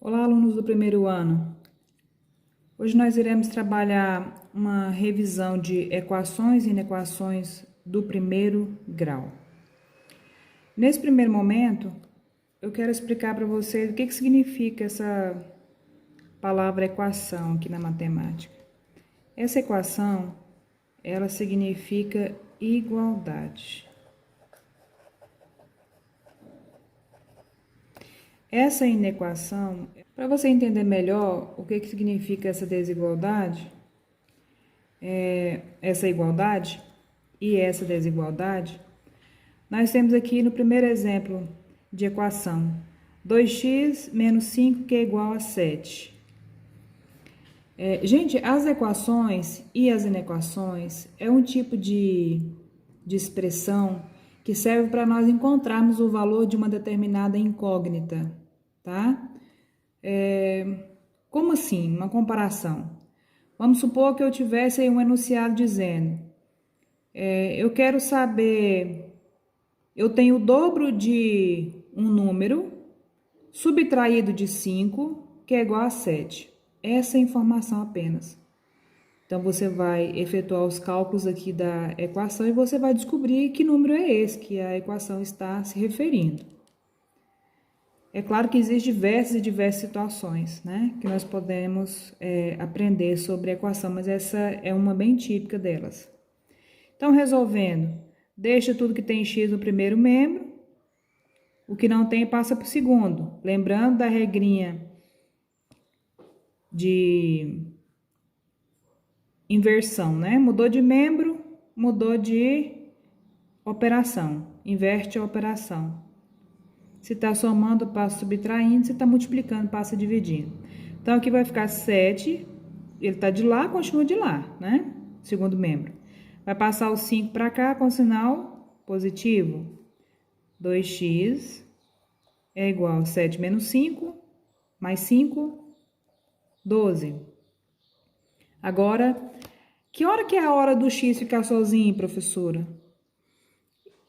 Olá, alunos do primeiro ano. Hoje nós iremos trabalhar uma revisão de equações e inequações do primeiro grau. Nesse primeiro momento, eu quero explicar para vocês o que significa essa palavra equação aqui na matemática. Essa equação, ela significa igualdade. Essa inequação, para você entender melhor o que significa essa desigualdade, essa igualdade e essa desigualdade, nós temos aqui no primeiro exemplo de equação 2x menos 5 que é igual a 7. Gente, as equações e as inequações é um tipo de expressão que serve para nós encontrarmos o valor de uma determinada incógnita, tá? Como assim? Uma comparação. Vamos supor que eu tivesse aí um enunciado dizendo, eu quero saber, eu tenho o dobro de um número subtraído de 5, que é igual a 7. Essa é a informação apenas. Então, você vai efetuar os cálculos aqui da equação e você vai descobrir que número é esse que a equação está se referindo. É claro que existem diversas situações, né, que nós podemos aprender sobre a equação, mas essa é uma bem típica delas. Então, resolvendo, deixa tudo que tem x no primeiro membro, o que não tem passa para o segundo. Lembrando da regrinha de inversão, né? Mudou de membro, mudou de operação, inverte a operação. Se está somando, passa subtraindo, se está multiplicando, passa dividindo. Então, aqui vai ficar 7, ele está de lá, continua de lá, né? Segundo membro. Vai passar o 5 para cá com sinal positivo. 2x é igual a 7 menos 5, mais 5, 12. Agora, que hora que é a hora do x ficar sozinho, professora?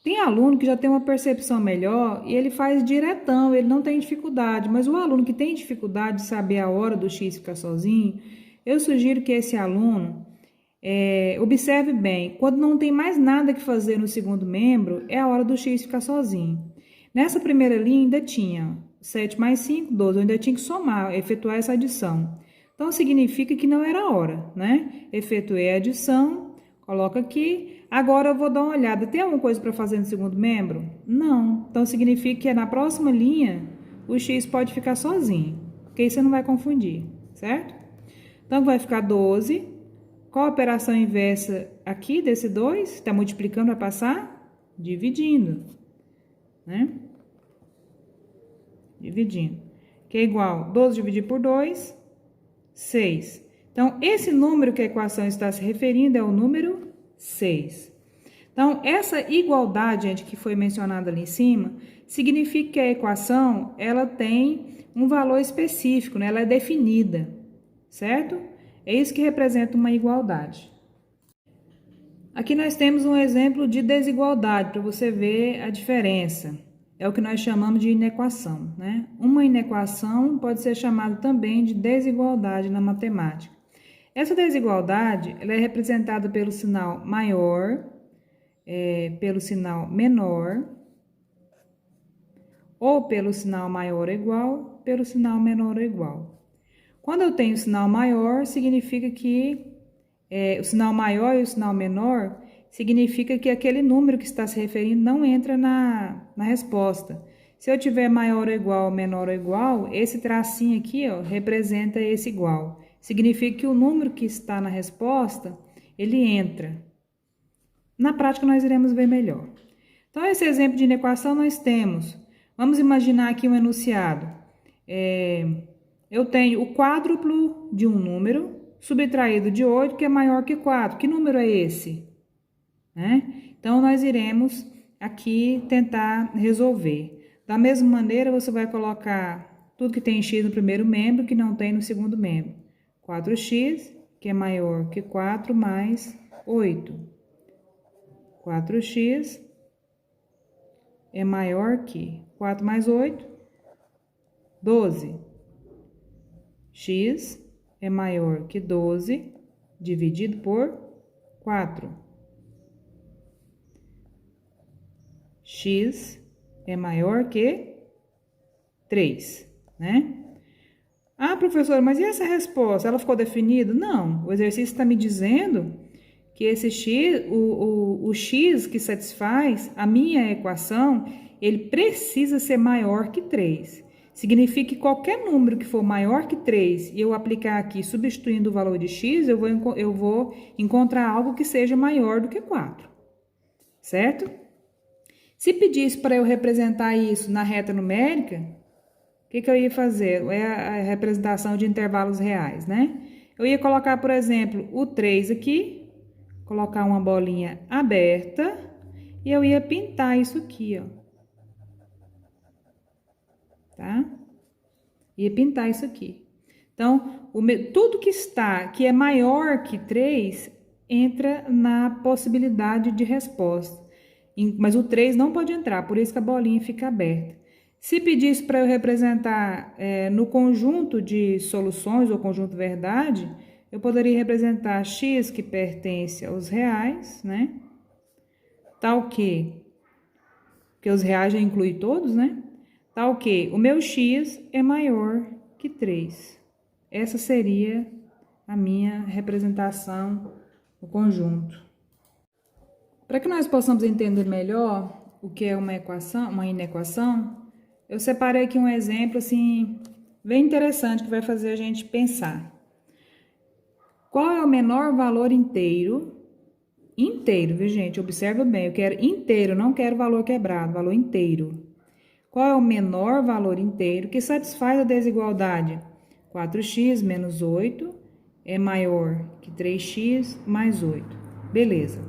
Tem aluno que já tem uma percepção melhor e ele faz diretão, ele não tem dificuldade. Mas o aluno que tem dificuldade de saber a hora do x ficar sozinho, eu sugiro que esse aluno observe bem. Quando não tem mais nada que fazer no segundo membro, é a hora do x ficar sozinho. Nessa primeira linha ainda tinha 7 mais 5, 12. Eu ainda tinha que somar, efetuar essa adição. Então, significa que não era a hora, né? Efetuei a adição, coloca aqui. Agora, eu vou dar uma olhada. Tem alguma coisa para fazer no segundo membro? Não. Então, significa que na próxima linha, o x pode ficar sozinho. Porque aí você não vai confundir, certo? Então, vai ficar 12. Qual a operação inversa aqui desse 2? Está multiplicando, vai passar? Dividindo, né? Dividindo. Que é igual 12 dividido por 2, 6. Então, esse número que a equação está se referindo é o número 6. Então, essa igualdade, gente, que foi mencionada ali em cima, significa que a equação, ela tem um valor específico, né? Ela é definida, certo? É isso que representa uma igualdade. Aqui nós temos um exemplo de desigualdade, para você ver a diferença. É o que nós chamamos de inequação, né? Uma inequação pode ser chamada também de desigualdade na matemática. Essa desigualdade, ela é representada pelo sinal maior, pelo sinal menor, ou pelo sinal maior ou igual, pelo sinal menor ou igual. Quando eu tenho o sinal maior, significa que o sinal maior e o sinal menor significa que aquele número que está se referindo não entra na resposta. Se eu tiver maior ou igual, menor ou igual, esse tracinho aqui, ó, representa esse igual. Significa que o número que está na resposta, ele entra. Na prática, nós iremos ver melhor. Então, esse exemplo de inequação nós temos. Vamos imaginar aqui um enunciado. Eu tenho o quádruplo de um número subtraído de 8, que é maior que 4. Que número é esse? Então, nós iremos aqui tentar resolver. Da mesma maneira, você vai colocar tudo que tem x no primeiro membro, que não tem no segundo membro. 4x, que é maior que 4, mais 8. 4x é maior que 4 mais 8, 12. x é maior que 12 dividido por 4. X é maior que 3, né? Ah, professora, mas e essa resposta? Ela ficou definida? Não, o exercício está me dizendo que esse x, o x que satisfaz a minha equação, ele precisa ser maior que 3. Significa que qualquer número que for maior que 3 e eu aplicar aqui substituindo o valor de x, eu vou encontrar algo que seja maior do que 4, certo? Se pedisse para eu representar isso na reta numérica, o que eu ia fazer? É a representação de intervalos reais, né? Eu ia colocar, por exemplo, o 3 aqui, colocar uma bolinha aberta e eu ia pintar isso aqui, ó. Tá? Ia pintar isso aqui. Então, tudo que é maior que 3 entra na possibilidade de resposta. Mas o 3 não pode entrar, por isso que a bolinha fica aberta. Se pedisse para eu representar no conjunto de soluções ou conjunto verdade, eu poderia representar x que pertence aos reais, né? Tal que os reais já inclui todos, né? Tal que o meu x é maior que 3. Essa seria a minha representação no conjunto. Para que nós possamos entender melhor o que é uma equação, uma inequação, eu separei aqui um exemplo assim bem interessante que vai fazer a gente pensar. Qual é o menor valor inteiro? Inteiro, viu, gente? Observa bem, eu quero inteiro, não quero valor quebrado, valor inteiro. Qual é o menor valor inteiro que satisfaz a desigualdade? 4x menos 8 é maior que 3x mais 8. Beleza.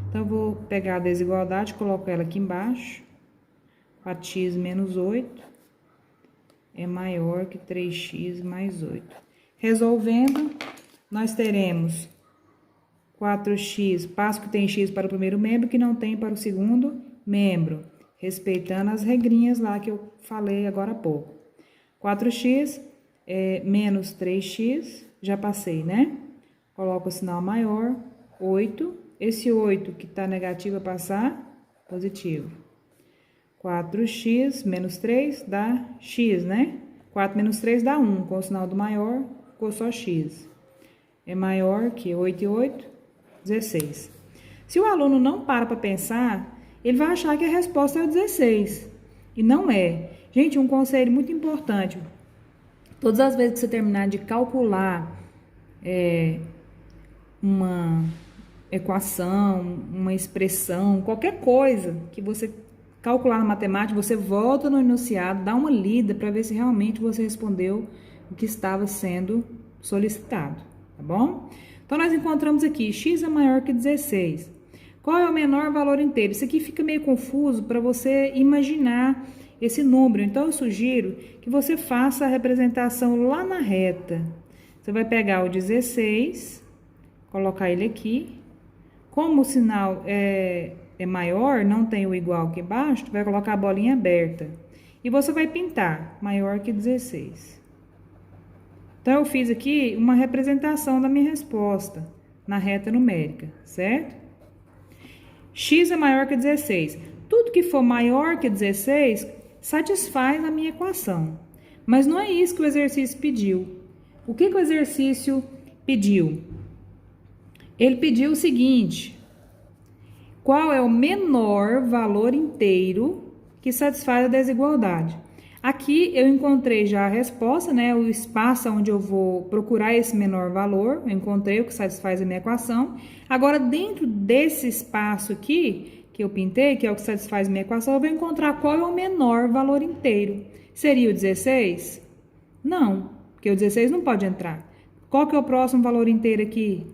Então, eu vou pegar a desigualdade, coloco ela aqui embaixo. 4x menos 8 é maior que 3x mais 8. Resolvendo, nós teremos 4x, passo que tem x para o primeiro membro, que não tem para o segundo membro, respeitando as regrinhas lá que eu falei agora há pouco. 4x menos 3x, já passei, né? Coloco o sinal maior, 8. Esse 8 que está negativo a passar, positivo. 4x menos 3 dá x, né? 4 menos 3 dá 1, com o sinal do maior, ficou só x. É maior que 8 e 8, 16. Se o aluno não para pensar, ele vai achar que a resposta é o 16. E não é. Gente, um conselho muito importante. Todas as vezes que você terminar de calcular uma equação, uma expressão, qualquer coisa que você calcular na matemática, você volta no enunciado, dá uma lida para ver se realmente você respondeu o que estava sendo solicitado, tá bom? Então, nós encontramos aqui, x é maior que 16. Qual é o menor valor inteiro? Isso aqui fica meio confuso para você imaginar esse número. Então, eu sugiro que você faça a representação lá na reta. Você vai pegar o 16, colocar ele aqui. Como o sinal é maior, não tem o igual aqui embaixo, tu vai colocar a bolinha aberta. E você vai pintar maior que 16. Então, eu fiz aqui uma representação da minha resposta na reta numérica, certo? X é maior que 16. Tudo que for maior que 16 satisfaz a minha equação. Mas não é isso que o exercício pediu. O que o exercício pediu? Ele pediu o seguinte: qual é o menor valor inteiro que satisfaz a desigualdade? Aqui eu encontrei já a resposta, né? O espaço onde eu vou procurar esse menor valor, eu encontrei o que satisfaz a minha equação. Agora, dentro desse espaço aqui, que eu pintei, que é o que satisfaz a minha equação, eu vou encontrar qual é o menor valor inteiro. Seria o 16? Não, porque o 16 não pode entrar. Qual que é o próximo valor inteiro aqui?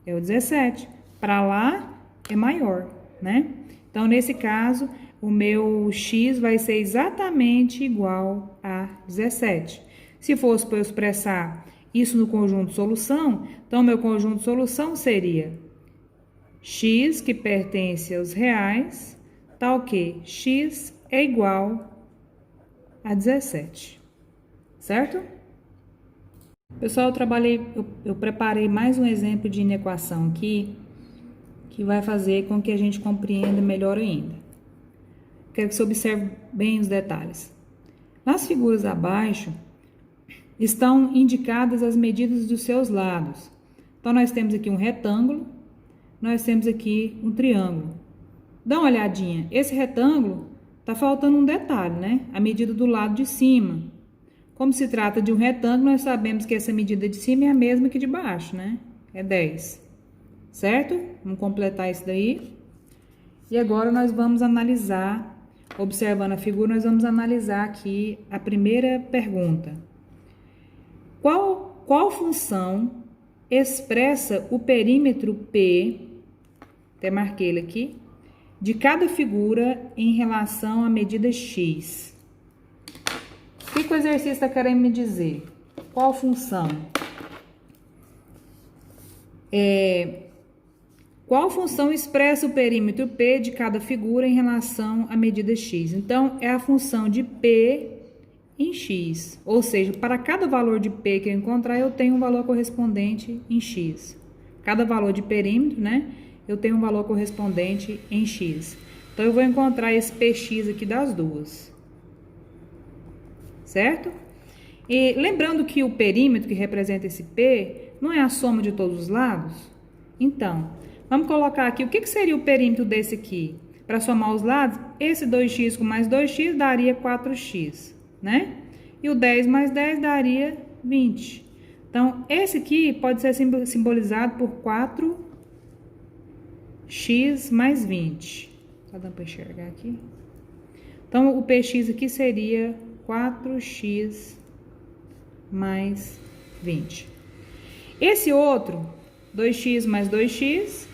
É o 17. Para lá é maior, né? Então, nesse caso, o meu x vai ser exatamente igual a 17. Se fosse para eu expressar isso no conjunto solução, então, meu conjunto solução seria x, que pertence aos reais, tal que x é igual a 17. Certo? Pessoal, eu preparei mais um exemplo de inequação aqui, que vai fazer com que a gente compreenda melhor ainda. Quero que você observe bem os detalhes. Nas figuras abaixo, estão indicadas as medidas dos seus lados. Então, nós temos aqui um retângulo, nós temos aqui um triângulo. Dá uma olhadinha, esse retângulo tá faltando um detalhe, né? A medida do lado de cima. Como se trata de um retângulo, nós sabemos que essa medida de cima é a mesma que de baixo, né? É 10, certo? Vamos completar isso daí. E agora nós vamos analisar, observando a figura, nós vamos analisar aqui a primeira pergunta. Qual função expressa o perímetro P, até marquei ele aqui, de cada figura em relação à medida X? O que o exercício está querendo me dizer? Qual função? Qual função expressa o perímetro P de cada figura em relação à medida X? Então, é a função de P em X. Ou seja, para cada valor de P que eu encontrar, eu tenho um valor correspondente em X. Cada valor de perímetro, né? Eu tenho um valor correspondente em X. Então, eu vou encontrar esse PX aqui das duas. Certo? E lembrando que o perímetro que representa esse P não é a soma de todos os lados? Então, vamos colocar aqui, o que seria o perímetro desse aqui? Para somar os lados, esse 2x com mais 2x daria 4x, né? E o 10 mais 10 daria 20. Então, esse aqui pode ser simbolizado por 4x mais 20. Tá dando para enxergar aqui? Então, o px aqui seria 4x mais 20. Esse outro, 2x mais 2x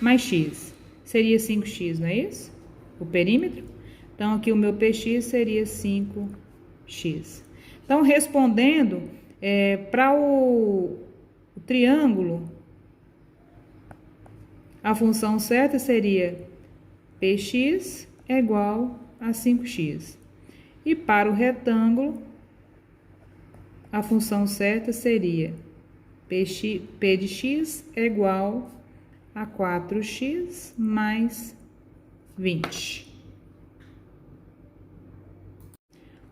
mais x, seria 5x, não é isso? O perímetro. Então, aqui o meu px seria 5x. Então, respondendo, para o triângulo, a função certa seria px é igual a 5x. E para o retângulo, a função certa seria P de x é igual a 4x mais 20.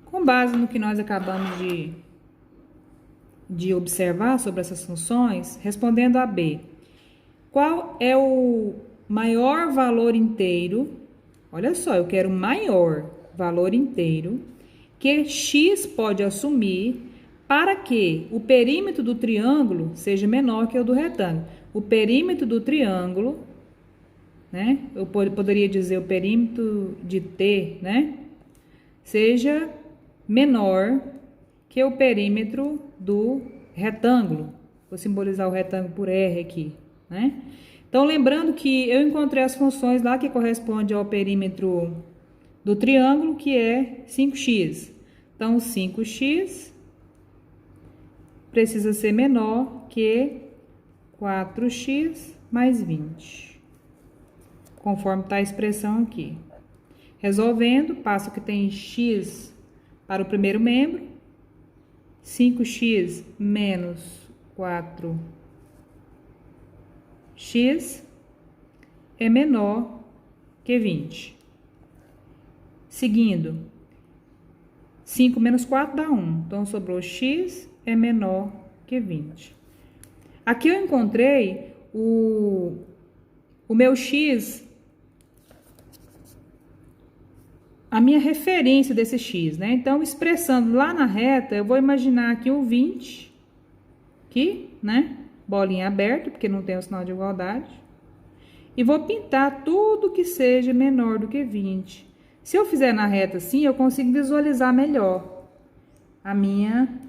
Com base no que nós acabamos de observar sobre essas funções, respondendo a B, qual é o maior valor inteiro? Olha só, eu quero maior valor inteiro que x pode assumir para que o perímetro do triângulo seja menor que o do retângulo. O perímetro do triângulo, né? Eu poderia dizer o perímetro de T, né? Seja menor que o perímetro do retângulo. Vou simbolizar o retângulo por R aqui, né? Então, lembrando que eu encontrei as funções lá que correspondem ao perímetro do triângulo, que é 5x. Então, 5x precisa ser menor que 4x mais 20. Conforme está a expressão aqui. Resolvendo, passo que tem x para o primeiro membro. 5x menos 4x é menor que 20. Seguindo, 5 menos 4 dá 1. Então, sobrou x é menor que 20. Aqui eu encontrei o meu x, a minha referência desse x, né? Então, expressando lá na reta, eu vou imaginar aqui o 20, aqui, né? Bolinha aberta, porque não tem o sinal de igualdade. E vou pintar tudo que seja menor do que 20. Se eu fizer na reta assim, eu consigo visualizar melhor a minha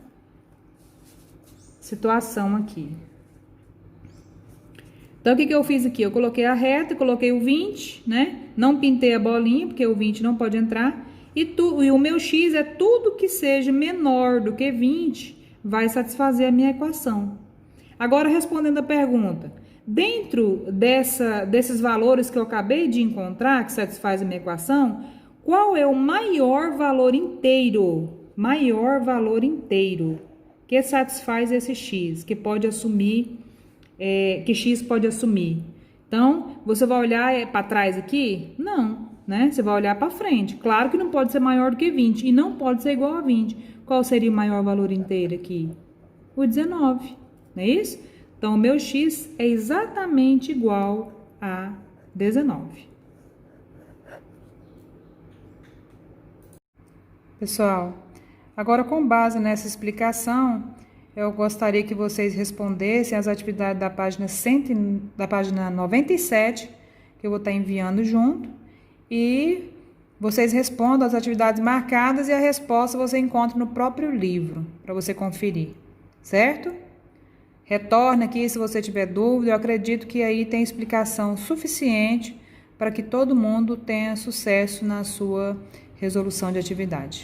situação aqui. Então, o que eu fiz aqui? Eu coloquei a reta, coloquei o 20, né? Não pintei a bolinha, porque o 20 não pode entrar. E o meu x é tudo que seja menor do que 20, vai satisfazer a minha equação. Agora, respondendo a pergunta, dentro desses valores que eu acabei de encontrar, que satisfaz a minha equação, qual é o maior valor inteiro? Maior valor inteiro. que satisfaz esse x, que pode assumir, que x pode assumir. Então, você vai olhar para trás aqui? Não, né? Você vai olhar para frente. Claro que não pode ser maior do que 20 e não pode ser igual a 20. Qual seria o maior valor inteiro aqui? O 19, não é isso? Então, o meu x é exatamente igual a 19. Pessoal, agora com base nessa explicação, eu gostaria que vocês respondessem as atividades da página 97, que eu vou estar enviando junto, e vocês respondam as atividades marcadas e a resposta você encontra no próprio livro, para você conferir, certo? Retorne aqui se você tiver dúvida, eu acredito que aí tem explicação suficiente para que todo mundo tenha sucesso na sua resolução de atividade.